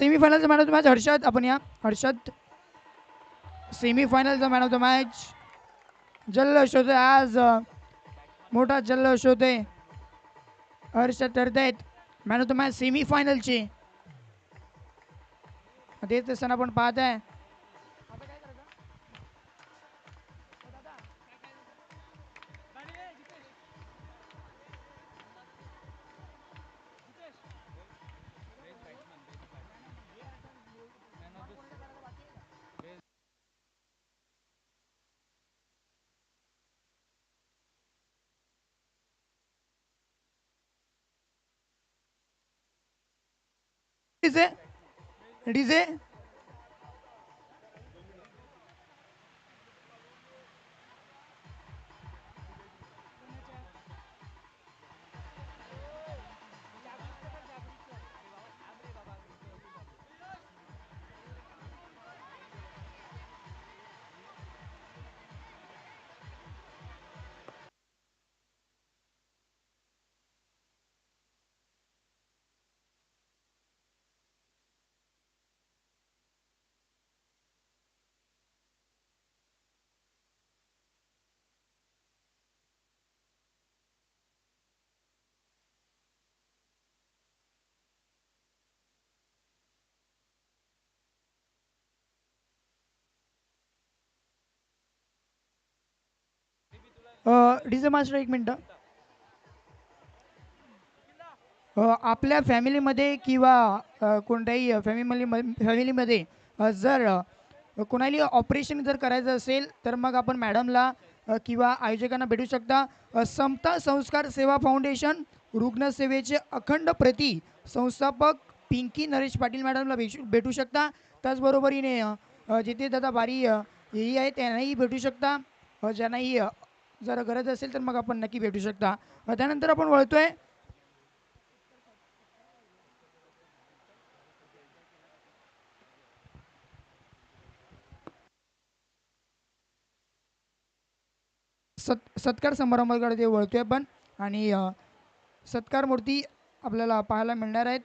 सेमीफायनलचा man of the match Harshad. आपण या हर्षद. सेमीफायनलचा मॅन ऑफ द मॅच. जल्लोष होतोय आज, मोठा जल्लोष होतोय. हर्षद ठरतायत मॅन ऑफ द मॅच सेमीफायनलची. तेच सण आपण पाहत आहे. डीजे डीजे डीजे मास्टर एक मिनटं. आपल्या फॅमिलीमध्ये किंवा कोणत्याही फॅमिलीमध्ये जर कोणाला ऑपरेशन जर करायचं असेल तर मग आपण मॅडमला किंवा आयोजकांना भेटू शकता. समता संस्कार सेवा फाउंडेशन रुग्णसेवेचे अखंड प्रती संस्थापक पिंकी नरेश पाटील मॅडमला भेटू शकता. त्याचबरोबरीने जिथे दादा बारी हेही आहे त्यांनाही भेटू शकता. ज्यांनाही जर गरज असेल तर मग आपण नक्की भेटू शकता. त्यानंतर आपण वळतोय सत्कार समारंभाकडे ते वळतोय आपण. आणि सत्कार मूर्ती आपल्याला पाहायला मिळणार आहेत.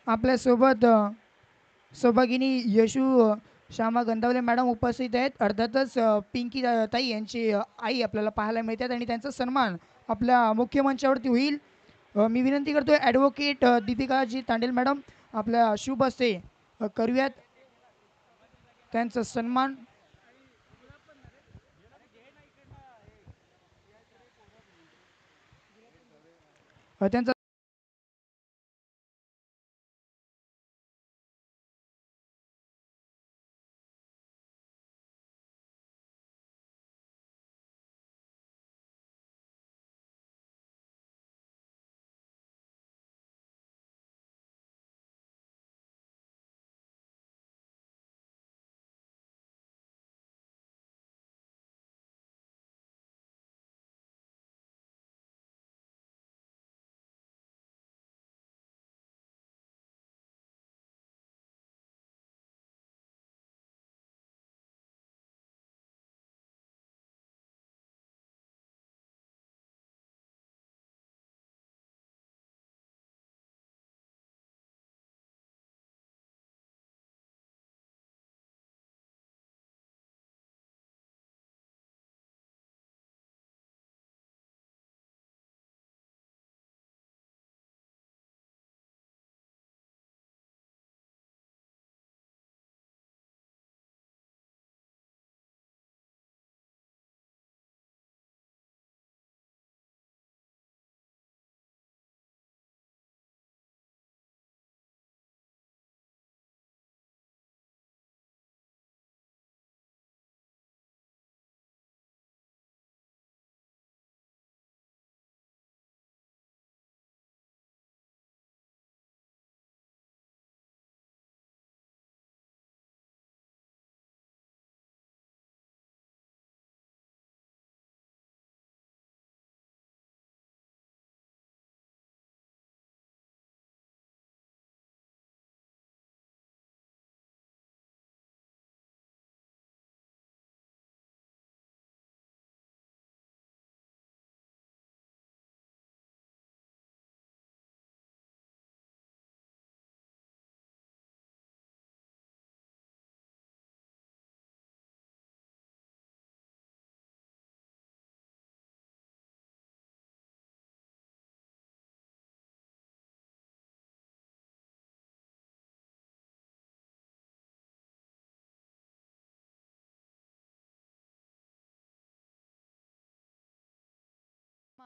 आपल्यासोबत सौभागिनी यशू श्यामा गंधावले मॅडम उपस्थित आहेत. अर्थातच पिंकी ताई यांची आई आपल्याला पाहायला मिळतात आणि त्यांचा सन्मान आपल्या मुख्य मंचावरती होईल. मी विनंती करतोय ॲडव्होकेट दीपिकाजी तांडेल मॅडम आपल्या शुभ हस्ते करूयात त्यांचा सन्मान. त्यांचा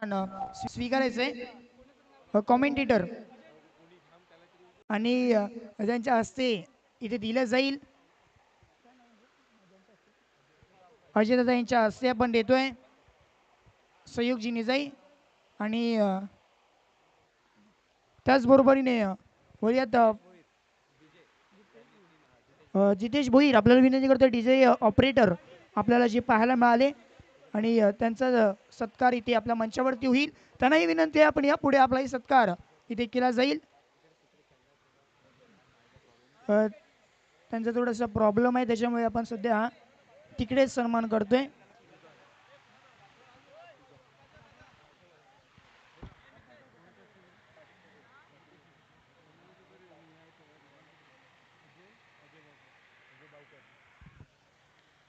स्वीकारायचंय कॉमेंटेटर आणि त्यांच्या हस्ते इथे दिलं जाईल. अजयदादा यांच्या हस्ते आपण देतोय सहयोगजी निजाई आणि त्याचबरोबरीने वळूयात जितेश भोईर आपल्याला विनंती करतो डीजे ऑपरेटर आपल्याला जे पाहायला मिळाले आणि त्यांचा सत्कार इथे आपल्या मंचावरती होईल. त्यांनाही विनंती आहे आपण या पुढे आपलाही सत्कार इथे केला जाईल. त्यांचा थोडासा प्रॉब्लेम आहे त्याच्यामुळे आपण सध्या तिकडेच सन्मान करतोय.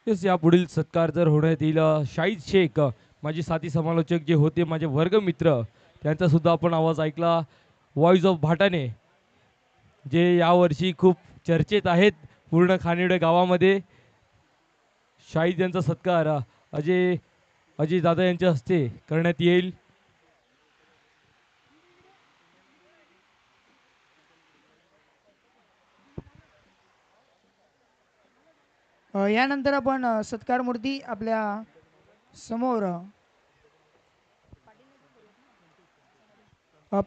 या पुढील सत्कार जर होण्यात येईल शाहीद शेख माझे साथी समालोचक जे होते माझे वर्गमित्र त्यांचा सुद्धा आपण आवाज ऐकला. व्हॉइस ऑफ भाटाने जे यावर्षी खूप चर्चेत आहेत पूर्ण खानिवडे गावामध्ये. शाहीद यांचा सत्कार अजय दादा यांच्या हस्ते करण्यात येईल. यानंतर आपण सत्कार मूर्ती आपल्या समोर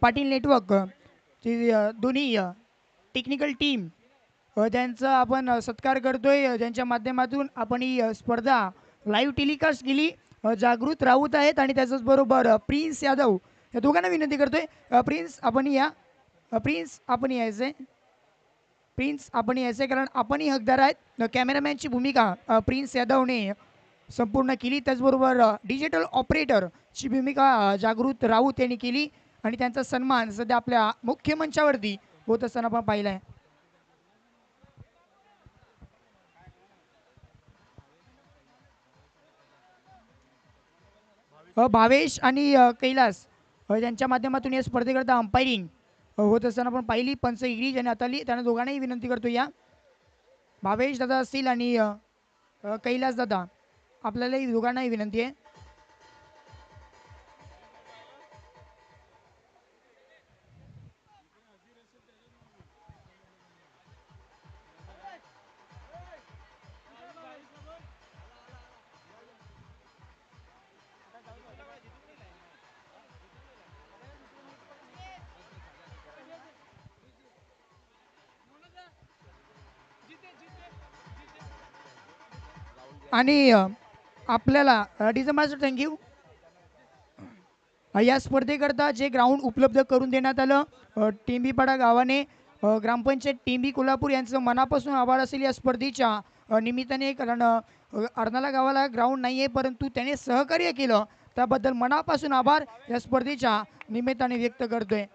पाटील नेटवर्क ची दोन्ही टेक्निकल टीम त्यांचा आपण सत्कार करतोय. ज्यांच्या माध्यमातून आपण ही स्पर्धा लाईव्ह टेलिकास्ट केली. जागृत राऊत आहेत आणि त्याच्याच बरोबर प्रिन्स यादव या दोघांना विनंती करतोय प्रिन्स आपण या. प्रिन्स आपण यायचंय. प्रिन्स आपण यायचंय कारण आपणही हकदार आहेत. कॅमेरामॅनची भूमिका प्रिन्स यादवने संपूर्ण केली. त्याचबरोबर डिजिटल ऑपरेटरची भूमिका जागृत राऊत यांनी केली आणि त्यांचा सन्मान सध्या आपल्या मुख्य मंचावरती होत असताना आपण पाहिलाय. भावेश आणि कैलास यांच्या माध्यमातून या स्पर्धेकरता अंपायरिंग होत असताना आपण पाहिली. पंच गिरीज आणि अताली त्यांना दोघांनाही विनंती करतो या. भावेश दादा असतील आणि कैलास दादा आपल्यालाही दोघांनाही विनंती आहे. आणि आपल्याला डीजे मास्टर थँक्यू. या स्पर्धेकरता जे ग्राउंड उपलब्ध करून देण्यात आलं टेंबीपाडा गावाने ग्रामपंचायत टेंबी कोल्हापूर यांचं मनापासून आभार असेल या स्पर्धेच्या निमित्ताने. कारण अर्नाळा गावाला ग्राउंड नाही आहे परंतु त्याने सहकार्य केलं त्याबद्दल मनापासून आभार या स्पर्धेच्या निमित्ताने व्यक्त करतोय.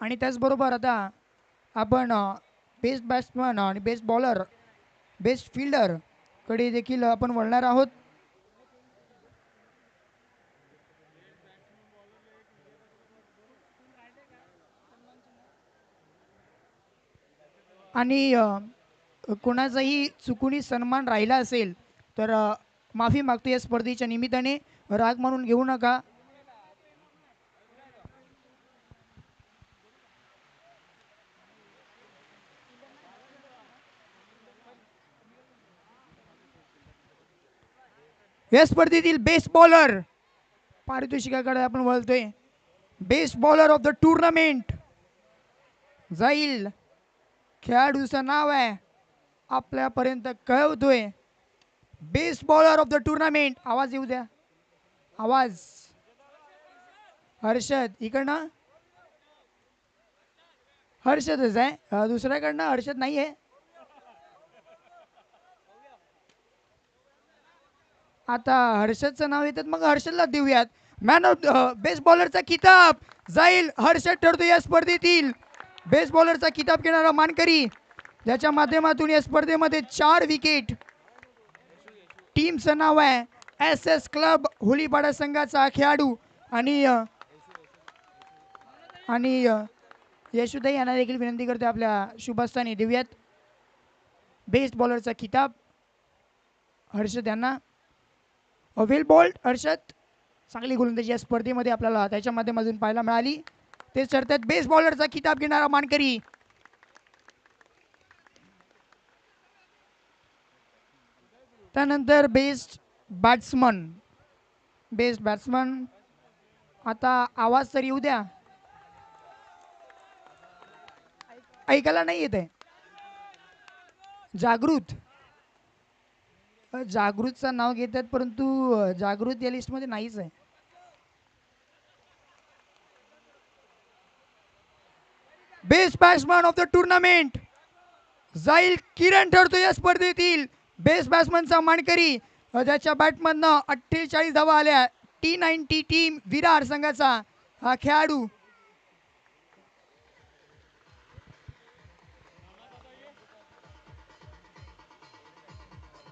आणि त्याचबरोबर आता आपण बेस्ट बॅट्समन आणि बेस्ट बॉलर बेस्ट फिल्डर कडे देखील आपण वळणार आहोत. आणि कोणाचाही चुकुनी सन्मान राहिला असेल तर माफी मागतो या स्पर्धेच्या निमित्ताने. राग म्हणून घेऊ नका. या स्पर्धेतील बेस्ट बॉलर पारितोषिकाकडे आपण वळतोय. Best bowler of the tournament जाईल. खेळाडूचं नाव आहे आपल्यापर्यंत कळवतोय. Best bowler of the tournament आवाज येऊ द्या. आवाज हर्षद इकडनं. हर्षदच आहे दुसऱ्याकडनं हर्षद नाही आहे. आता हर्षदचं नाव येतात मग हर्षदला देऊयात. मॅन ऑफ बेस्ट बॉलरचा किताब जाईल हर्षद ठरतो या स्पर्धेतील बेस्ट बॉलरचा किताब घेणारा मानकरी ज्याच्या माध्यमातून या स्पर्धेमध्ये 4 विकेट. टीमचं नाव आहे SS क्लब होलीपाडा संघाचा खेळाडू आणि यशोदाई यांना देखील विनंती करते आपल्या शुभस्थानी देऊयात बेस्ट बॉलरचा किताब हर्षद यांना. वेल बॉल्ड हर्षद, चांगली गोलंदाजी या स्पर्धेमध्ये आपल्याला त्याच्या माध्यमातून पाहायला मिळाली. ते चर्चेत बेस्ट बॉलरचा खिताब घेणारा मानकरी त्यानंतर बेस्ट बॅट्समन आता आवाज तर येऊ द्या, ऐकायला नाही येत आहे. जागृतचं नाव घेतात परंतु जागृत या लिस्टमध्ये नाहीच आहे. Best batsman of the tournament जाईल किरण ठरतो या स्पर्धेतील बेस्ट बॅट्समनचा मानकरी. ज्याच्या बॅटमधनं 48 धावा आल्या. T90 टीम विरार संघाचा हा खेळाडू.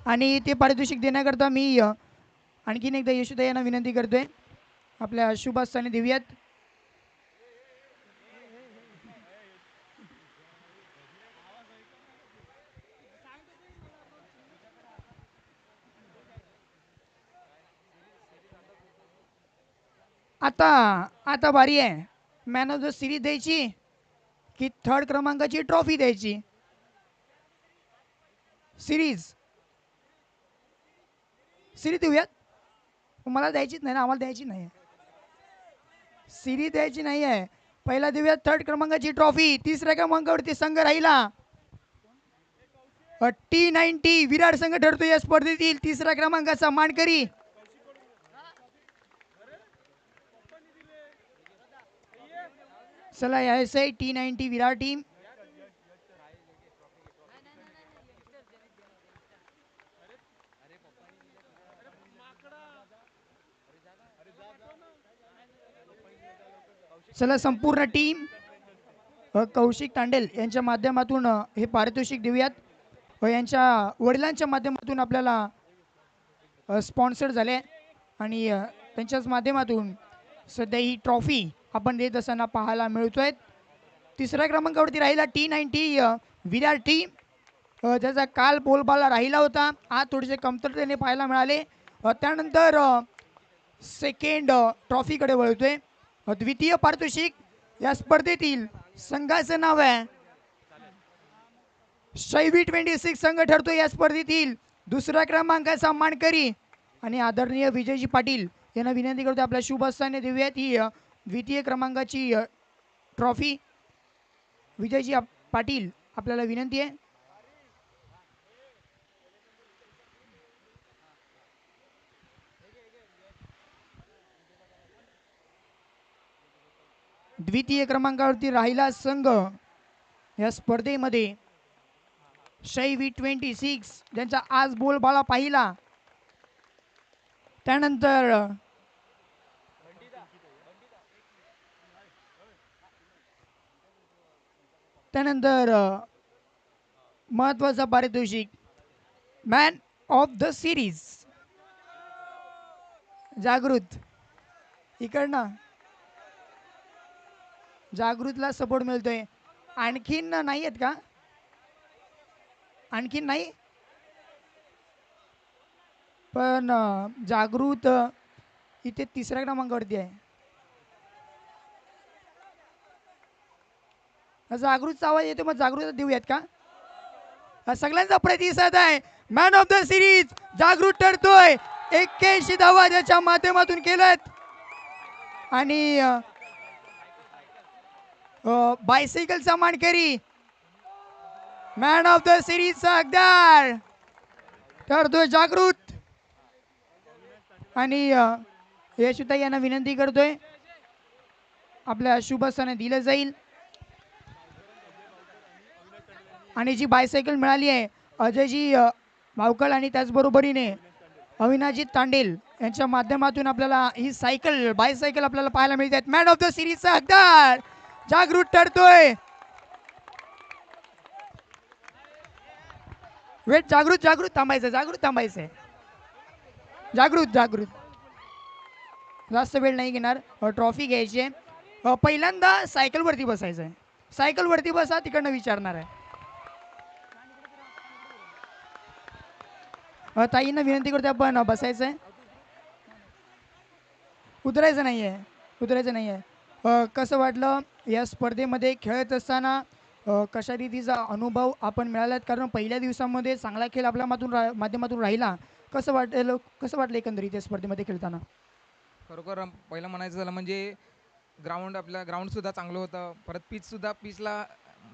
आणि ते पारितोषिक देण्याकरता मी आणखीन एकदा यशोदा यांना विनंती करतोय आपल्या शुभ हस्ताने देऊयात. आता बारी आहे मॅन ऑफ द सिरीज द्यायची की थर्ड क्रमांकाची ट्रॉफी द्यायची. सिरीज देऊयात. मला द्यायचीच नाही ना, आम्हाला द्यायची नाही. सिरीज द्यायची नाही आहे. पहिला देऊयात थर्ड क्रमांकाची ट्रॉफी. तिसऱ्या क्रमांकावरती संघ राहिला T90 विरार संघ ठरतो या स्पर्धेतील तिसऱ्या क्रमांकाचा मानकरी. चला यायचं T90 विरार टीम. चला संपूर्ण टीम कौशिक तांडेल यांच्या माध्यमातून हे पारितोषिक देऊयात. यांच्या वडिलांच्या माध्यमातून आपल्याला स्पॉन्सर झाले आणि त्यांच्याच माध्यमातून सध्या ही ट्रॉफी आपण देत असताना पाहायला मिळतोय. तिसऱ्या क्रमांकावरती राहिला T90 विरार टीम. त्याचा काल बोलबाला राहिला होता, आज थोडेसे कमतरतेने पाहायला मिळाले. त्यानंतर सेकंड ट्रॉफीकडे वळतोय. द्वितीय पारितोषिक या स्पर्धेतील संघाचं नाव आहे शैवी 26 संघ ठरतो या स्पर्धेतील दुसऱ्या क्रमांकाचा मानकरी. आणि आदरणीय विजयजी पाटील यांना विनंती करतो आपल्या शुभ हस्ताने देऊयात ही द्वितीय क्रमांकाची ट्रॉफी. विजयजी पाटील आपल्याला विनंती आहे. द्वितीय क्रमांकावरती राहिला संघ या स्पर्धेमध्ये शैवी 26 ज्यांचा आज बोलबाला पाहिला. त्यानंतर महत्वाचा पारितोषिक मॅन ऑफ द सिरीज जागृत. इकडनं जागृतला सपोर्ट मिळतोय. आणखीन नाही आहेत का? आणखीन नाही पण जागृत इथे तिसऱ्या क्रमांकावरती आहे. जागृतचा आवाज येतो, मग जागृत देऊयात का? सगळ्यांचा प्रतिसाद आहे. मॅन ऑफ द सिरीज जागृत ठरतोय. 81 धावा ज्याच्या माध्यमातून केल्यात आणि बायसायकलचा मानकरी मॅन ऑफ द सिरीजचा हकदार ठरतोय जागृत. आणि यशोताई यांना विनंती करतोय आपल्या शुभ हस्ताने दिलं जाईल. आणि जी बायसायकल मिळाली आहे अजयजी भावकल आणि त्याचबरोबरीने अविनाजी तांडेल यांच्या माध्यमातून आपल्याला ही बायसायकल आपल्याला पाहायला मिळते. मॅन ऑफ द सिरीजचा हकदार जागृत ठरतोय. वेट जागृत थांबायचं. जागृत जास्त वेळ नाही घेणार. ट्रॉफी घ्यायची आहे. पहिल्यांदा सायकल वरती बसायचं आहे. सायकल वरती बसा, तिकडनं विचारणार आहे. ताईंना विनंती करतो आपण बसायचं आहे. उतरायचं नाही आहे, उतरायचं नाही आहे. कसं वाटलं या स्पर्धेमध्ये खेळत असताना कशा रीतीचा अनुभव आपण मिळालात? कारण पहिल्या दिवसामध्ये चांगला खेळ आपल्या माध्यमातून राहिला. कसं वाटलं एकंदरीत या स्पर्धेमध्ये खेळताना? खरोखर पहिलं म्हणायचं झालं म्हणजे आपलं ग्राउंडसुद्धा चांगलं होतं. परत पिचला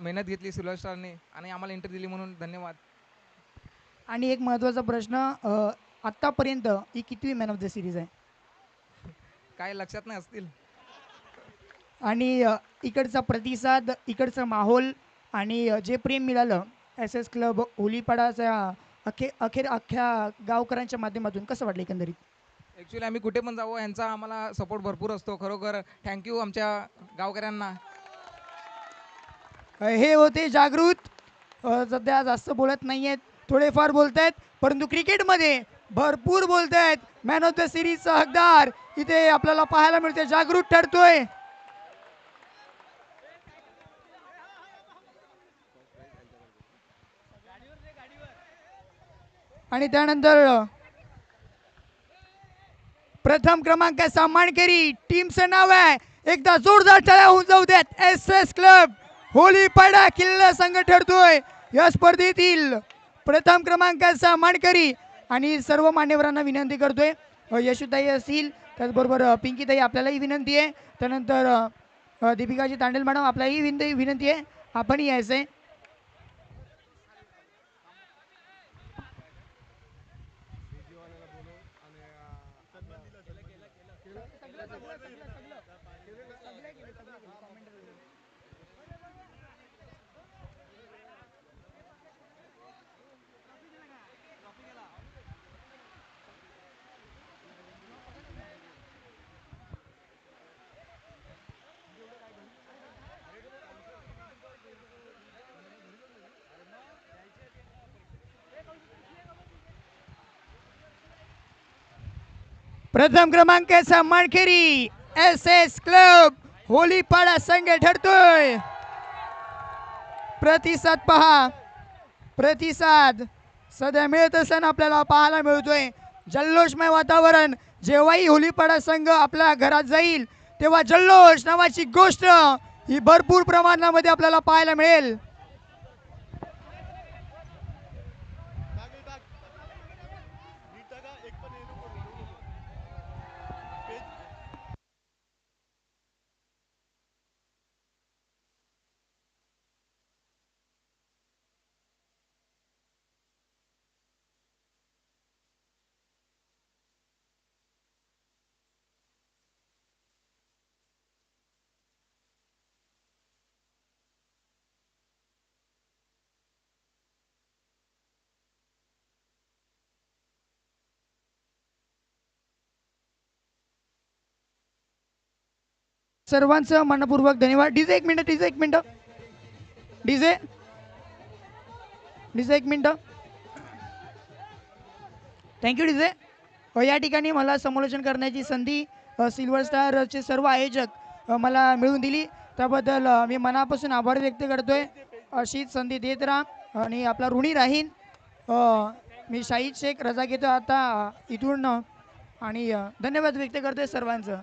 मेहनत घेतली सिल्वर स्टारने आणि आम्हाला एंट्री दिली म्हणून धन्यवाद. आणि एक महत्त्वाचा प्रश्न, आत्तापर्यंत ही कितवी मॅन ऑफ द सिरीज आहे? काय लक्षात नाही असतील. आणि इकडचा प्रतिसाद, इकडचा माहोल आणि जे प्रेम मिळालं एस एस क्लब होलीपाडाच्या अखेर अख्ख्या गावकऱ्यांच्या माध्यमातून कसं वाटलं एकंदरीत? ॲक्च्युली आम्ही कुठे पण जावं यांचा आम्हाला सपोर्ट भरपूर असतो. खरोखर थँक्यू आमच्या गावकऱ्यांना. हे होते जागृत. सध्या जास्त बोलत नाही आहेत, थोडेफार बोलत आहेत, परंतु क्रिकेटमध्ये भरपूर बोलत आहेत. मॅन ऑफ द सिरीजचा हकदार इथे आपल्याला पाहायला मिळते, जागृत ठरतोय. आणि त्यानंतर प्रथम क्रमांकाचा मानकरी टीमचं नाव आहे, एकदा जोरदार टाळ्या होऊन जाऊ द्यात. एस एस क्लब होलीपाडा किल्ला संघ ठरतोय या स्पर्धेतील प्रथम क्रमांकाचा मानकरी. आणि सर्व मान्यवरांना विनंती करतोय, यशोताई असतील, त्याचबरोबर पिंकीताई आपल्यालाही विनंती आहे, त्यानंतर दीपिकाजी तांडेल मॅडम आपल्यालाही विनंती आहे, आपणही यायचंय. प्रथम क्रमांकाचा मानकरी एस एस क्लब होलीपाडा संघ ठरतोय. प्रतिसाद पहा, प्रतिसाद सध्या मिळत असताना आपल्याला पाहायला मिळतोय. जल्लोषमय वातावरण. जेव्हाही होलीपाडा संघ आपल्या घरात जाईल तेव्हा जल्लोष नावाची गोष्ट ही भरपूर प्रमाणामध्ये आपल्याला पाहायला मिळेल. सर्वांचं मनपूर्वक धन्यवाद. डीजे एक मिनिट, डीजे एक मिनिट, डीजे डीजे एक मिनिट. Thank you DJ. या ठिकाणी मला समालोचन करण्याची संधी सिल्वर स्टारचे सर्व आयोजक मला मिळवून दिली, त्याबद्दल मी मनापासून आभार व्यक्त करतोय. अशीच संधी देत राहा आणि आपला ऋणी राहीन. मी शाहीद शेख रजा घेतो आता इथून आणि धन्यवाद व्यक्त करतोय सर्वांचं.